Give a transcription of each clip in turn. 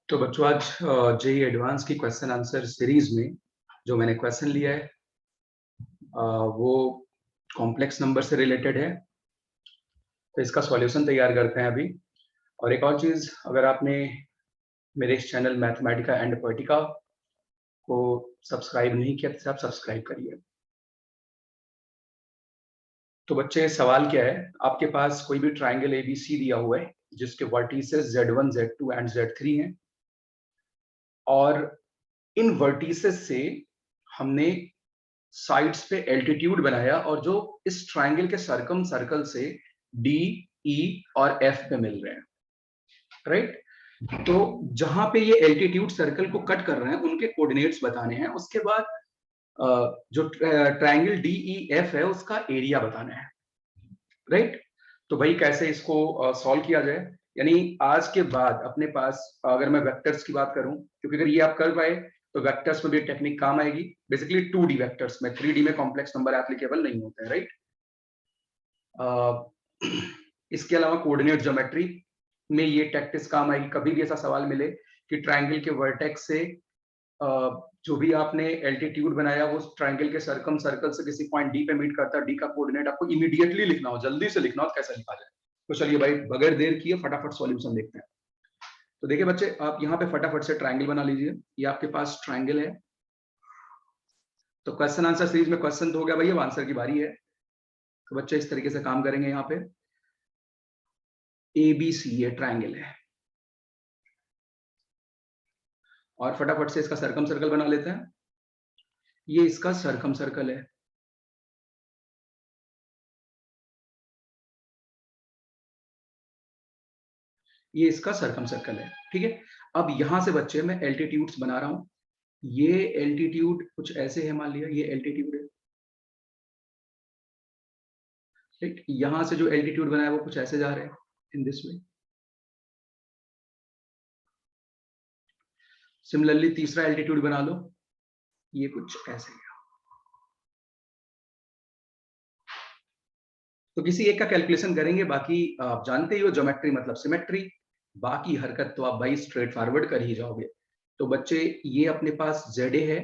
तो बच्चों आज जेई एडवांस की क्वेश्चन आंसर सीरीज में जो मैंने क्वेश्चन लिया है वो कॉम्प्लेक्स नंबर से रिलेटेड है। तो इसका सॉल्यूशन तैयार करते हैं अभी। और एक और चीज, अगर आपने मेरे इस चैनल मैथमेटिका एंड पोएटिका को सब्सक्राइब नहीं किया तो आप सब्सक्राइब करिए। तो बच्चे, सवाल क्या है, आपके पास कोई भी ट्राइंगल एबीसी दिया हुआ है जिसके vertices Z1, Z2 and Z3 हैं, और इन वर्टिसेस से हमने साइड्स पे एल्टीट्यूड बनाया और जो इस ट्राइंगल के सर्कम सर्कल से डी, ई और एफ पे मिल रहे हैं, राइट। तो जहां पे ये एल्टीट्यूड सर्कल को कट कर रहे हैं उनके कोऑर्डिनेट्स बताने हैं। उसके बाद जो ट्राइंगल डी ई एफ है उसका एरिया बताना है, राइट। तो भाई कैसे इसको सॉल्व किया जाए, यानी आज के बाद अपने पास, अगर मैं वेक्टर्स की बात करूं, क्योंकि अगर ये आप कर पाए तो वेक्टर्स में भी टेक्निक काम आएगी। बेसिकली 2D वेक्टर्स में, 3D में कॉम्प्लेक्स नंबर एप्लीकेबल नहीं होते हैं, राइट। इसके अलावा कोऑर्डिनेट ज्योमेट्री में ये टैक्टिस काम आएगी। कभी भी ऐसा सवाल मिले कि ट्राइंगल के वर्टेक्स से जो भी आपने एल्टीट्यूड बनाया वो ट्राइंगल के सर्कम सर्कल से किसी पॉइंट डी पे मीट करता है, डी का कोऑर्डिनेट आपको इमीडिएटली लिखना हो, जल्दी से लिखना हो, तो कैसे लिखा जाए। तो चलिए भाई, बगैर देर किए फटाफट सॉल्यूशन देखते हैं। तो देखिए बच्चे, आप यहाँ पे फटाफट से ट्राइंगल बना लीजिए। ये आपके पास ट्राइंगल है। तो क्वेश्चन आंसर सीरीज में क्वेश्चन तो हो गया भाई, अब आंसर की बारी है। तो बच्चे इस तरीके से काम करेंगे। यहाँ पे ABC ये ट्राइंगल है, और फटाफट से इसका सर्कम सर्कल बना लेते हैं। ये इसका सर्कम सर्कल है। ये इसका सर्कम सर्कल है, ठीक है। अब यहां से बच्चे मैं एल्टीट्यूड्स बना रहा हूं। ये एल्टीट्यूड कुछ ऐसे है, मान लिया ये एल्टीट्यूड है, ठीक। यहां से जो एल्टीट्यूड बनाया वो कुछ ऐसे जा रहे हैं, इन दिस वे। सिमिलरली तीसरा एल्टीट्यूड बना लो, ये कुछ ऐसे है। तो किसी एक का कैलकुलेशन करेंगे, बाकी आप जानते ही हो ज्योमेट्री मतलब सिमेट्री। बाकी हरकत तो आप भाई स्ट्रेट फॉरवर्ड कर ही जाओगे। तो बच्चे, ये अपने पास ZA है,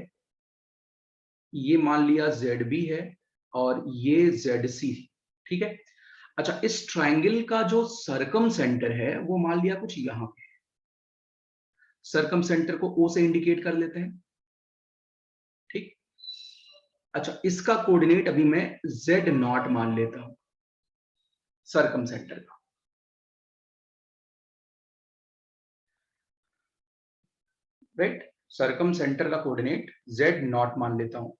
ये मान लिया ZB है, और ये ZC, ठीक है। अच्छा, इस ट्राइंगल का जो सरकम सेंटर है वो मान लिया कुछ यहां पे। सरकम सेंटर को O से इंडिकेट कर लेते हैं, ठीक। अच्छा, इसका कोऑर्डिनेट अभी मैं Z0 मान लेता हूं, सरकम सेंटर का, राइट। सरकम सेंटर का कोऑर्डिनेट Z0 मान लेता हूं।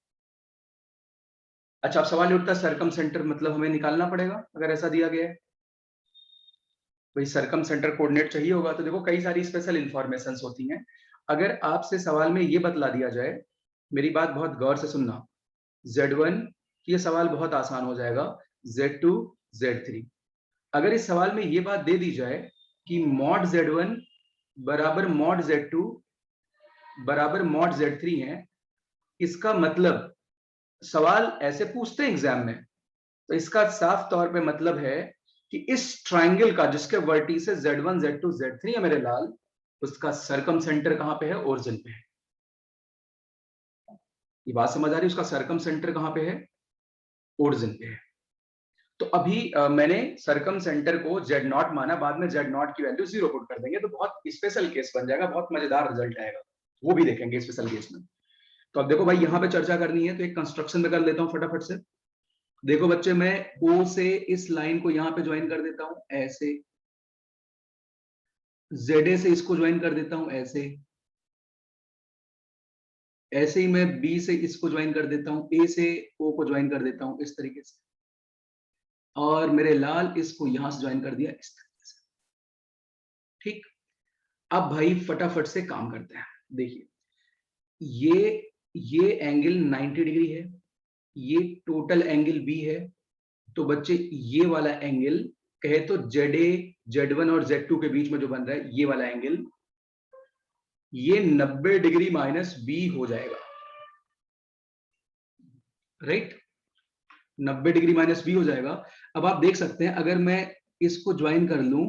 अच्छा, अब सवाल उठता है सरकम सेंटर मतलब हमें निकालना पड़ेगा अगर ऐसा दिया गया है। भाई सरकम सेंटर कोऑर्डिनेट चाहिए होगा, तो देखो कई सारी स्पेशल इंफॉर्मेशन होती हैं। अगर आपसे सवाल में ये बतला दिया जाए, मेरी बात बहुत गौर से सुनना, Z1, ये सवाल बहुत आसान हो जाएगा, Z2, Z3। अगर इस सवाल में ये बात दे दी जाए कि मॉड Z1 बराबर मॉड Z2 बराबर मॉड Z3 है, इसका मतलब, सवाल ऐसे पूछते हैं एग्जाम में, तो इसका साफ तौर पे मतलब है कि इस ट्राइंगल का जिसके वर्टिसेस Z1, Z2, Z3 है मेरे लाल, उसका सरकम सेंटर कहां पे है? ओरिजिन पे है। ये बात समझ आ रही है? उसका सरकम सेंटर कहां पे है? ओरिजिन पे है। तो अभी मैंने सरकम सेंटर को Z0 माना, बाद में Z0 की वैल्यू 0 पुट कर देंगे तो बहुत स्पेशल केस बन जाएगा, बहुत मजेदार रिजल्ट आएगा, वो भी देखेंगे स्पेशल केस में। तो अब देखो भाई, यहां पे चर्चा करनी है तो एक कंस्ट्रक्शन में कर लेता हूं फटाफट से। देखो बच्चे, मैं O से इस लाइन को यहां पे ज्वाइन कर देता हूं ऐसे, ZA से इसको ज्वाइन कर देता हूं ऐसे, ऐसे ही मैं B से इसको ज्वाइन कर देता हूं, A से O को ज्वाइन कर देता हूं इस तरीके से, और मेरे लाल इसको यहां से ज्वाइन कर दिया इस तरीके से, ठीक। अब भाई फटाफट से काम करते हैं। देखिए, ये एंगल 90 डिग्री है, ये टोटल एंगल B है। तो बच्चे, ये वाला एंगल कहे तो ZA, Z1 और Z2 के बीच में जो बन रहा है ये वाला एंगल, ये 90 डिग्री माइनस B हो जाएगा, राइट। 90 डिग्री माइनस B हो जाएगा। अब आप देख सकते हैं, अगर मैं इसको ज्वाइन कर लूं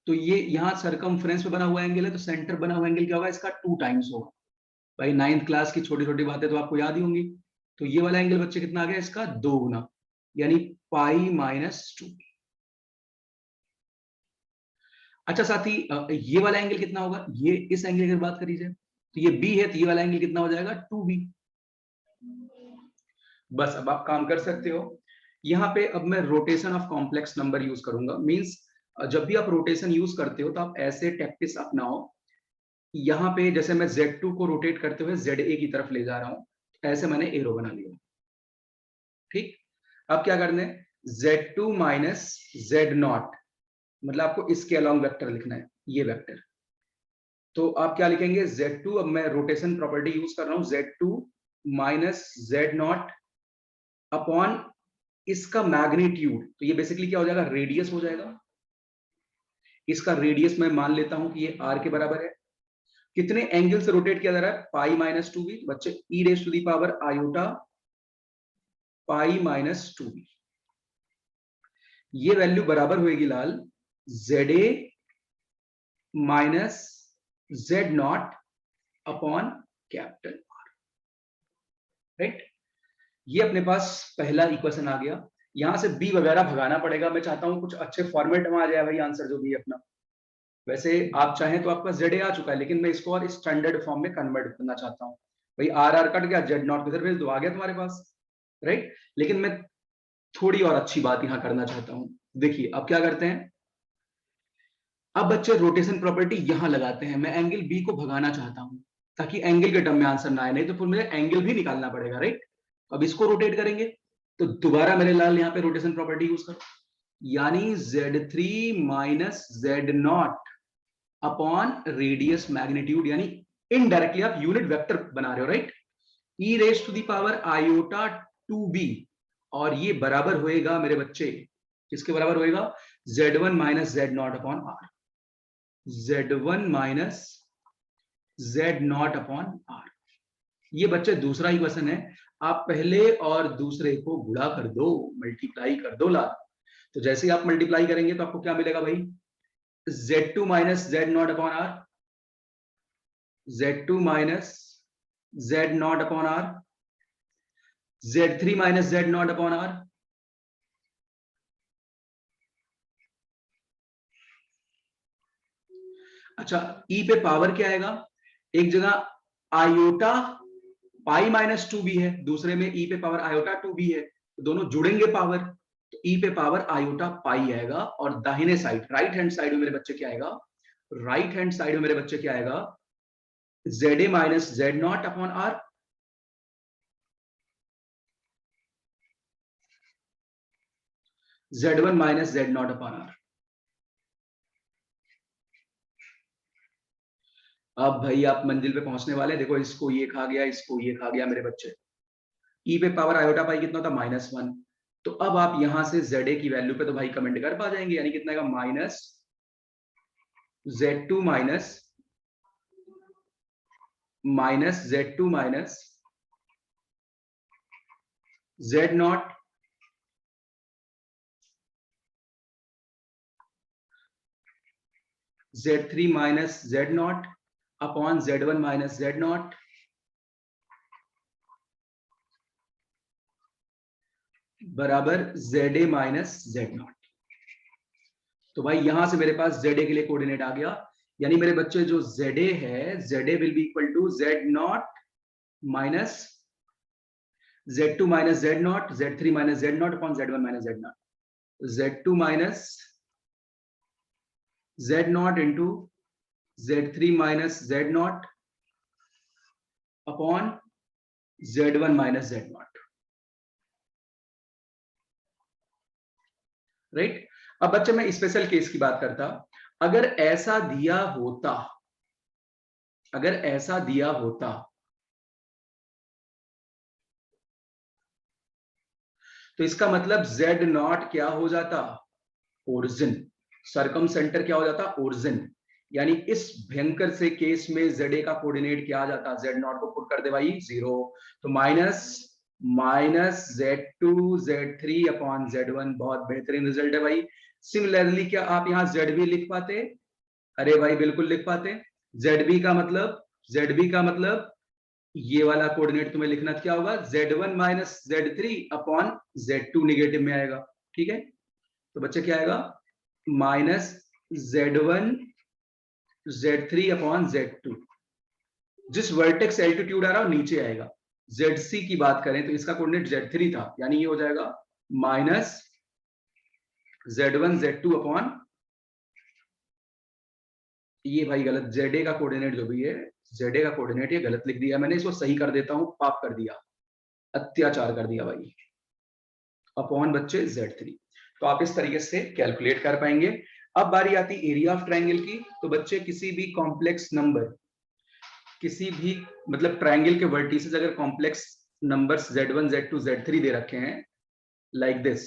तो ये यहाँ सरकमफ्रेंस पे बना हुआ एंगल है, तो सेंटर बना हुआ एंगल क्या होगा इसका 2 टाइम्स होगा। भाई 9th क्लास की छोटी छोटी बातें तो आपको याद ही होंगी। तो ये वाला एंगल बच्चे कितना आ गया इसका 2 गुना, यानी पाई माइनस 2। अच्छा साथी, ये वाला एंगल कितना होगा, ये इस एंगल की बात करी जाए तो ये बी है, तो ये वाला एंगल कितना हो जाएगा 2b। बस अब आप काम कर सकते हो। यहाँ पे अब मैं rotation of complex number use करूंगा। मींस जब भी आप रोटेशन यूज करते हो तो आप ऐसे टैक्टिस अपनाओ। यहाँ पे जैसे मैं Z2 को रोटेट करते हुए ZA की तरफ ले जा रहा हूं, ऐसे मैंने एरो बना लिया। ठीक, अब क्या करना है, Z2 माइनस Z0, मतलब आपको इसके अलॉन्ग वेक्टर लिखना है, ये वेक्टर। तो आप क्या लिखेंगे, Z2, अब मैं रोटेशन प्रॉपर्टी यूज कर रहा हूं, Z2 माइनस Z0 अपॉन इसका मैग्नीट्यूड, तो ये बेसिकली क्या हो जाएगा, रेडियस हो जाएगा। इसका रेडियस मैं मान लेता हूं कि ये r के बराबर है। कितने एंगल से रोटेट किया जा रहा है, पाई माइनस 2b। बच्चे e raise to the power iota pi minus 2b, ये वैल्यू बराबर होगी लाल ZA minus Z0 upon capital R, right. ये अपने पास पहला इक्वेशन आ गया। यहां से b वगैरह भगाना पड़ेगा। मैं चाहता हूं कुछ अच्छे फॉर्मेट में आ जाए भाई आंसर जो भी है अपना। वैसे आप चाहें तो आपका ZA आ चुका है, लेकिन मैं इसको और स्टैंडर्ड फॉर्म में कन्वर्ट करना चाहता हूं। भाई आर कट गया, Z0 किधर भेज दो, आ गया तुम्हारे पास, राइट। लेकिन मैं थोड़ी और अच्छी बात यहां करना चाहता हूं। देखिए अब क्या करते हैं, अब बच्चे रोटेशन प्रॉपर्टी यहां लगाते हैं। मैं एंगल बी को भगाना चाहता हूं ताकि एंगल के टर्म में आंसर ना आए, नहीं तो फिर मुझे एंगल भी निकालना पड़ेगा, राइट। अब इसको रोटेट करेंगे तो दोबारा मेरे लाल यहाँ पे रोटेशन प्रॉपर्टी यूज करो, यानी Z3 minus Z0 upon radius magnitude, यानी इनडायरेक्टली आप यूनिट वेक्टर बना रहे हो, right. e raise to the power iota 2b, और ये बराबर होएगा मेरे बच्चे, किसके बराबर होएगा, Z1 minus Z0 upon R, Z1 minus Z0 upon R। ये बच्चे दूसरा इक्वेशन है। आप पहले और दूसरे को गुणा कर दो, मल्टीप्लाई कर दो ला। तो जैसे ही आप मल्टीप्लाई करेंगे तो आपको क्या मिलेगा भाई, Z2 minus Z0 upon R, Z2 minus Z0 upon R, Z3 minus Z0 upon R, अच्छा e पे पावर क्या आएगा, एक जगह आयोटा पाई माइनस 2b है, दूसरे में e पे पावर आयोटा 2b है, तो दोनों जुड़ेंगे पावर, तो e पे पावर आयोटा पाई आएगा। और दाहिने साइड राइट हैंड साइड में मेरे बच्चे क्या आएगा, राइट हैंड साइड में मेरे बच्चे क्या आएगा, ZA minus Z0 upon R, Z1 minus Z0 upon R। अब भाई आप मंजिल पे पहुंचने वाले, देखो इसको ये खा गया, इसको ये खा गया मेरे बच्चे। ई पे पावर आयोटा पाई कितना था, -1। तो अब आप यहां से ZA की वैल्यू पे तो भाई कमेंट कर पा जाएंगे, यानी कितना का minus Z2 minus Z2 minus Z0 Z3 minus Z0 upon Z1 minus Z0 बराबर ZA माइनस Z0। तो भाई यहां से मेरे पास ZA के लिए कोऑर्डिनेट आ गया, यानी मेरे बच्चे जो ZA है, ZA will be equal to Z0 minus Z2 minus Z0, Z3 minus Z0 upon Z1 minus Z0, Z2 minus Z0 into Z3 minus Z0 upon Z1 minus Z0, right. अब बच्चे मैं special case की बात करता, अगर ऐसा दिया होता, अगर ऐसा दिया होता तो इसका मतलब Z0 क्या हो जाता, ओरिजिन। सरकम सेंटर क्या हो जाता, ओरिजिन। यानी इस भयंकर से केस में ZA का कोऑर्डिनेट क्या आ जाता, Z0 को पुट कर दे भाई 0, तो minus Z2 Z3 upon Z1, बहुत बेहतरीन रिजल्ट है भाई। सिमिलरली क्या आप यहाँ ZB लिख पाते? अरे भाई बिल्कुल लिख पाते। ZB का मतलब ये वाला कोऑर्डिनेट तुम्हें लिखना क्या होगा? Z1 minus Z3 upon Z2 negative में आएगा। ठीक है, तो बच्चे क्या आएगा? Minus Z1 Z3 upon Z2। जिस वर्टेक्स एल्टीट्यूड आ रहा है नीचे आएगा। ZC की बात करें तो इसका कोऑर्डिनेट Z3 था, यानी ये हो जाएगा माइनस Z1 Z2 अपॉन, ये भाई गलत, ZA का कोऑर्डिनेट जो भी है, ZA का कोऑर्डिनेट ये गलत लिख दिया मैंने, इसको सही कर देता हूं, पाप कर दिया, अत्याचार कर दिया भाई, अपॉन बच्चे Z3। तो आप इस तरीके से कैलकुलेट कर पाएंगे। अब बारी आती एरिया ऑफ ट्रायंगल की। तो बच्चे किसी भी कॉम्प्लेक्स नंबर, किसी भी मतलब ट्रायंगल के वर्टिसेस अगर complex numbers Z1 Z2 Z3 दे रखे हैं लाइक दिस,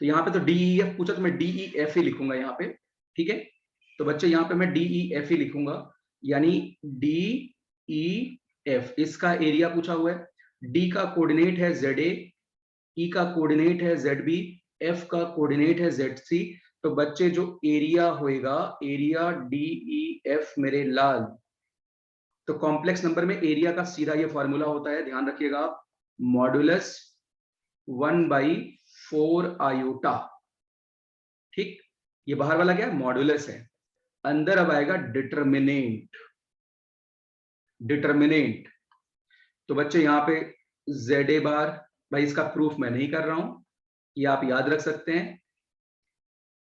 तो यहाँ पे तो DEF पूछा तो मैं DEF ही लिखूंगा यहाँ पे। ठीक है, तो बच्चे यहाँ पे मैं DEF ही लिखूंगा, यानी DEF। इसका एरिया पूछा हुआ है, D का कोऑर्डिनेट है ZA, E का कोऑर्डिनेट है ZB, F का कोऑर्डिनेट है ZC। तो बच्चे जो एरिया होएगा, एरिया DEF मेरे लाल, तो कॉम्प्लेक्स नंबर में एरिया का सीधा ये फॉर्मूला होता है, ध्यान रखिएगा आप, मॉडुलस 1/4 आयोटा। ठीक, ये बाहर वाला क्या है? मॉडुलस है। अंदर अब आएगा डिटरमिनेंट। डिटरमिनेंट तो बच्चे यहाँ पे ZA बार, भाई इसका प्रूफ मैं नहीं कर रहा हूं, ये आप याद रख सकते हैं।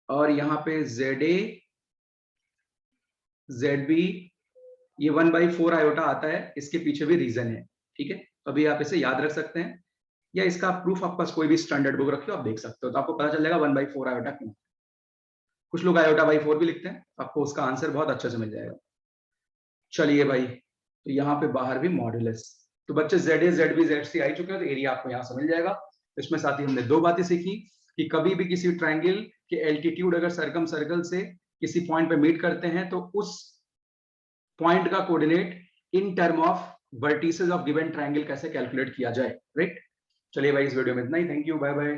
और यहाँ पे ZA ZB, ये 1/4 आयोटा आता है, इसके पीछे भी रीजन है। ठीक है, अभी आप इसे याद रख सकते हैं, या इसका प्रूफ आपके पास कोई भी स्टैंडर्ड बुक रखी हो आप देख सकते हो, तो आपको पता चल जाएगा 1/4 आयोटा क्यों। कुछ लोग आयोटा/4 भी लिखते हैं, आपको उसका आंसर बहुत अच्छे से मिल जाएगा। चलिए भाई, तो यहाँ पे बाहर भी मॉडुलस, तो बच्चे ZA ZB ZC आ चुके हैं, तो एरिया आपको यहाँ से मिल जाएगा। इसमें साथ ही हमने दो बातें सीखी कि कभी भी किसी ट्रायंगल के एल्टीट्यूड अगर सर्कम सर्कल से किसी पॉइंट पे मीट करते हैं तो उस पॉइंट का coordinate in term of vertices of given triangle कैसे कैलकुलेट किया जाए। राइट, चलिए भाई इस वीडियो में इतना ही। Thank you, bye bye.